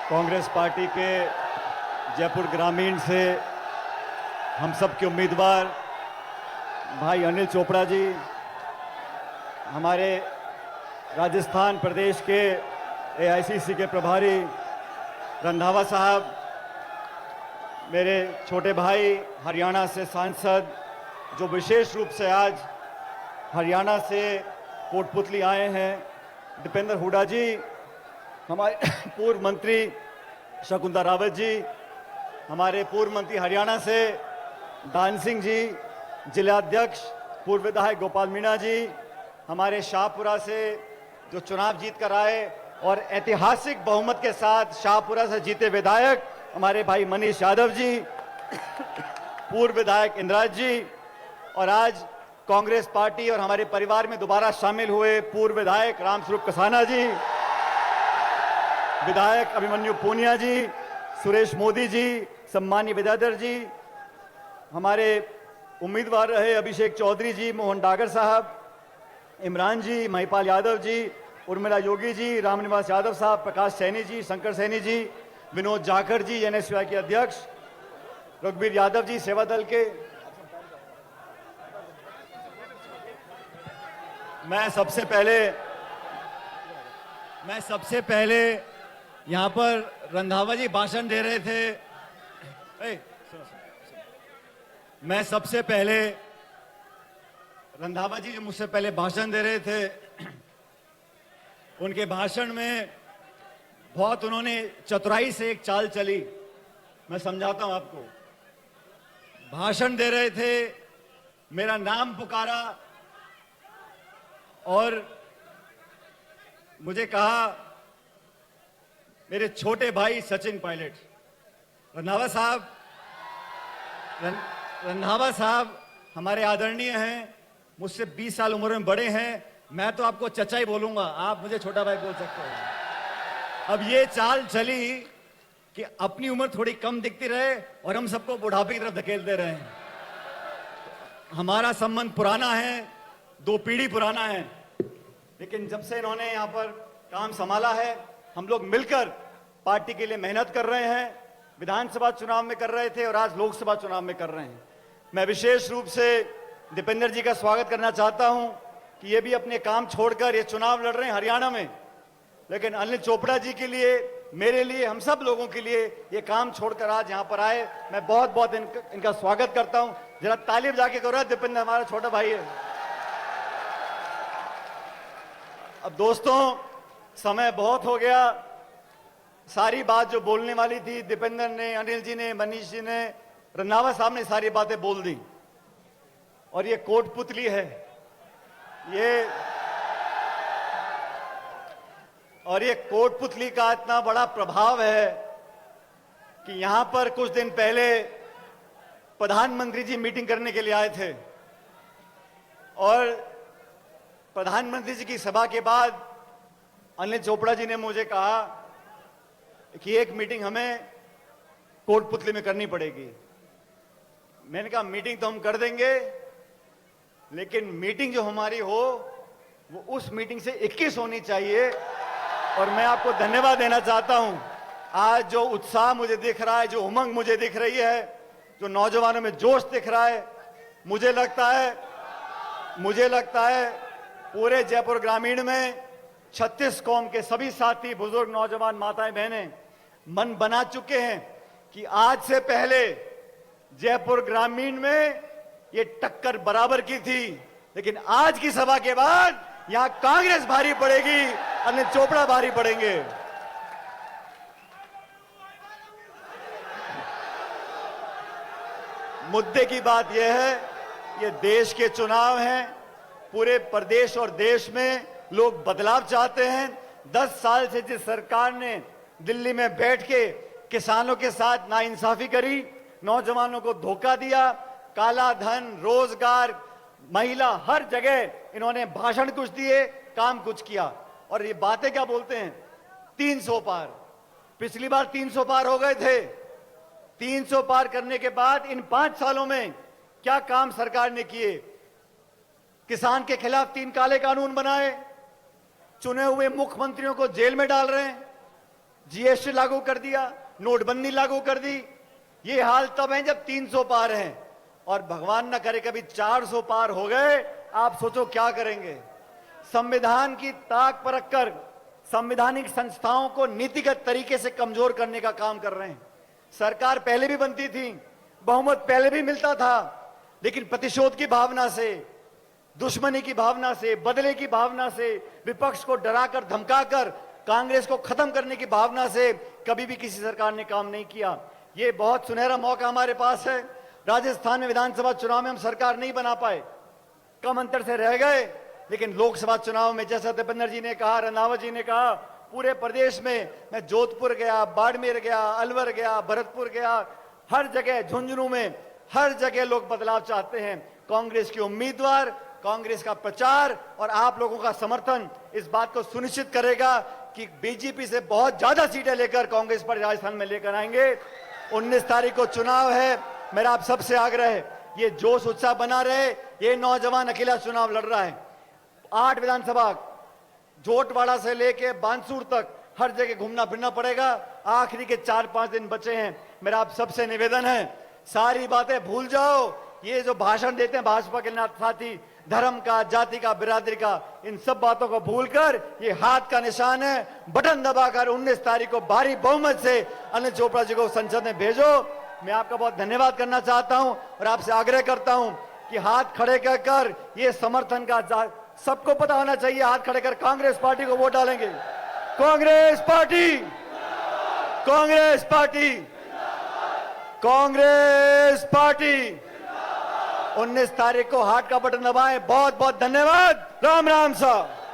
Congress party के जयपुर ग्रामीण से हम सब के उम्मीदवार भाई अनिल चोपड़ा जी, हमारे राजस्थान प्रदेश के एआईसीसी के प्रभारी रंधावा साहब, मेरे छोटे भाई हरियाणा से सांसद जो विशेष रूप से आज हरियाणा से कोटपुतली आए हैं, दीपेंद्र हुड्डा जी, हमारे पूर्व मंत्री शकुंतला रावत जी, हमारे पूर्व मंत्री हरियाणा से दान सिंह जी, जिलाध्यक्ष पूर्व विधायक गोपाल मीणा जी, हमारे शाहपुरा से जो चुनाव जीत कर आए और ऐतिहासिक बहुमत के साथ शाहपुरा से जीते विधायक हमारे भाई मनीष यादव जी, पूर्व विधायक इंद्राज जी, और आज कांग्रेस पार्टी और हमारे परिवार में दोबारा शामिल हुए पूर्व विधायक रामस्वरूप कसाना जी, विधायक अभिमन्यु पूनिया जी, सुरेश मोदी जी, सम्मानीय विद्याधर जी, हमारे उम्मीदवार रहे अभिषेक चौधरी जी, मोहन डागर साहब, इमरान जी, महिपाल यादव जी, उर्मिला योगी जी, रामनिवास यादव साहब, प्रकाश सैनी जी, शंकर सैनी जी, विनोद जाखड़ जी, एनएसयूआई के अध्यक्ष, रघुवीर यादव जी, सेवा दल के। मैं सबसे पहले यहां पर रंधावा जी भाषण दे रहे थे। मैं सबसे पहले रंधावा जी जो मुझसे पहले भाषण दे रहे थे, उनके भाषण में बहुत उन्होंने चतुराई से एक चाल चली। मैं समझाता हूं आपको। भाषण दे रहे थे, मेरा नाम पुकारा और मुझे कहा मेरे छोटे भाई सचिन पायलट। रंधावा साहब हमारे आदरणीय हैं, मुझसे 20 साल उम्र में बड़े हैं। मैं तो आपको चचा ही बोलूंगा, आप मुझे छोटा भाई बोल सकते हो। अब ये चाल चली कि अपनी उम्र थोड़ी कम दिखती रहे और हम सबको बुढ़ापे की तरफ धकेल दे रहे हैं। हमारा संबंध पुराना है, 2 पीढ़ी पुराना है, लेकिन जब से इन्होंने यहां पर काम संभाला है, हम लोग मिलकर पार्टी के लिए मेहनत कर रहे हैं। विधानसभा चुनाव में कर रहे थे और आज लोकसभा चुनाव में कर रहे हैं। मैं विशेष रूप से दीपेंद्र जी का स्वागत करना चाहता हूं कि ये भी अपने काम छोड़कर ये चुनाव लड़ रहे हैं हरियाणा में, लेकिन अनिल चोपड़ा जी के लिए, मेरे लिए, हम सब लोगों के लिए ये काम छोड़कर आज यहां पर आए। मैं बहुत बहुत इनका स्वागत करता हूं। जरा तालीम जाके करो, दीपेंद्र हमारा छोटा भाई है। अब दोस्तों, समय बहुत हो गया। सारी बात जो बोलने वाली थी दीपेंद्र ने, अनिल जी ने, मनीष जी ने, रंधावा साहब ने सारी बातें बोल दी। और ये कोटपुतली है, ये कोटपुतली का इतना बड़ा प्रभाव है कि यहां पर कुछ दिन पहले प्रधानमंत्री जी मीटिंग करने के लिए आए थे और प्रधानमंत्री जी की सभा के बाद अनिल चोपड़ा जी ने मुझे कहा कि एक मीटिंग हमें कोटपुतली में करनी पड़ेगी। मैंने कहा मीटिंग तो हम कर देंगे, लेकिन मीटिंग जो हमारी हो वो उस मीटिंग से 21 होनी चाहिए। और मैं आपको धन्यवाद देना चाहता हूं। आज जो उत्साह मुझे दिख रहा है, जो उमंग मुझे दिख रही है, जो नौजवानों में जोश दिख रहा है, मुझे लगता है पूरे जयपुर ग्रामीण में 36 कौम के सभी साथी, बुजुर्ग, नौजवान, माताएं, बहनें मन बना चुके हैं कि आज से पहले जयपुर ग्रामीण में ये टक्कर बराबर की थी, लेकिन आज की सभा के बाद यहां कांग्रेस भारी पड़ेगी, अनिल चोपड़ा भारी पड़ेंगे। मुद्दे की बात यह है, ये देश के चुनाव हैं। पूरे प्रदेश और देश में लोग बदलाव चाहते हैं। 10 साल से जिस सरकार ने दिल्ली में बैठ के किसानों के साथ नाइंसाफी करी, नौजवानों को धोखा दिया, काला धन, रोजगार, महिला, हर जगह इन्होंने भाषण कुछ दिए, काम कुछ किया। और ये बातें क्या बोलते हैं, 300 पार। पिछली बार 300 पार हो गए थे। 300 पार करने के बाद इन 5 सालों में क्या काम सरकार ने किए? किसान के खिलाफ 3 काले कानून बनाए, चुने हुए मुख्यमंत्रियों को जेल में डाल रहे हैं, जीएसटी लागू कर दिया, नोटबंदी लागू कर दी। ये हाल तब है जब 300 पार हैं, और भगवान न करे कभी 400 पार हो गए, आप सोचो क्या करेंगे। संविधान की ताक परख कर संवैधानिक संस्थाओं को नीतिगत तरीके से कमजोर करने का काम कर रहे हैं। सरकार पहले भी बनती थी, बहुमत पहले भी मिलता था, लेकिन प्रतिशोध की भावना से, दुश्मनी की भावना से, बदले की भावना से, विपक्ष को डराकर धमकाकर कांग्रेस को खत्म करने की भावना से कभी भी किसी सरकार ने काम नहीं किया। ये बहुत सुनहरा मौका हमारे पास है। राजस्थान में विधानसभा चुनाव में हम सरकार नहीं बना पाए, कम अंतर से रह गए, लेकिन लोकसभा चुनाव में जैसा दीपेंद्र जी ने कहा, रंधावा जी ने कहा, पूरे प्रदेश में मैं जोधपुर गया, बाड़मेर गया, अलवर गया, भरतपुर गया, हर जगह, झुंझुनू में हर जगह लोग बदलाव चाहते हैं। कांग्रेस के उम्मीदवार, कांग्रेस का प्रचार और आप लोगों का समर्थन इस बात को सुनिश्चित करेगा कि बीजेपी से बहुत ज्यादा सीटें लेकर कांग्रेस पर राजस्थान में लेकर आएंगे। 19 तारीख को चुनाव है। मेरा आप सबसे आग्रह है, ये जोश उत्साह बना रहे। ये नौजवान अकेला चुनाव लड़ रहा है। 8 विधानसभा, जोटवाड़ा से लेके बांसुर तक हर जगह घूमना फिरना पड़ेगा। आखिरी के 4-5 दिन बचे हैं। मेरा आप सबसे निवेदन है, सारी बातें भूल जाओ। ये जो भाषण देते हैं भाजपा के साथी, धर्म का, जाति का, बिरादरी का, इन सब बातों को भूलकर ये हाथ का निशान है, बटन दबाकर 19 तारीख को भारी बहुमत से अनिल चोपड़ा जी को संसद में भेजो। मैं आपका बहुत धन्यवाद करना चाहता हूं और आपसे आग्रह करता हूं कि हाथ खड़े कर ये समर्थन का, सबको पता होना चाहिए, हाथ खड़े कर कांग्रेस पार्टी को वोट डालेंगे। Congress party, Congress party, Congress party. 19 तारीख को हाथ का बटन दबाएं। बहुत बहुत धन्यवाद। राम राम साहब।